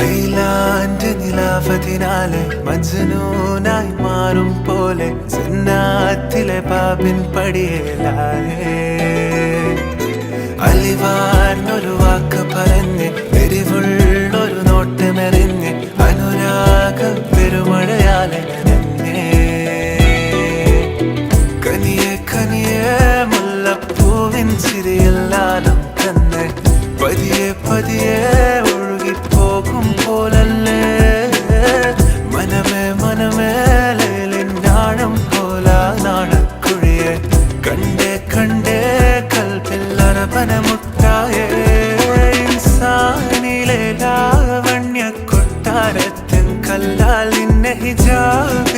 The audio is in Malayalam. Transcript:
ലൈലാന്റെ നിലാവതിനാലെ മജ്നൂനായി മാറും പോലെ ജന്നാത്തിലെ ബാബിൻ പടിയേലാലേ അലിവാർന്നൊരു വാക്ക് പറഞ്ഞ് എരിവുള്ളൊരു നോട്ടമെറിഞ്ഞ് അനുരാഗ പെരുമഴയാലെ നനഞ്ഞേ കനിയെ കനിയെ മുല്ലപ്പൂവിൻ ചിരിയെല്ലാലും തന്നെ പതിയെ പതിയെ ഒഴുകിപ്പോകും പോലല്ലേ മനമേ മനമേ ലൈലിനാഴം പോലാ നാണക്കുഴിയെ കണ്ടേ കണ്ടേ കൽപ്പിൽ അറബനമുട്ടായേ ഇൻസാനിലെ ലാവണ്യ കൊട്ടാരത്തിൻ കല്ലാൽ നിന്നെ ഹിജാബ്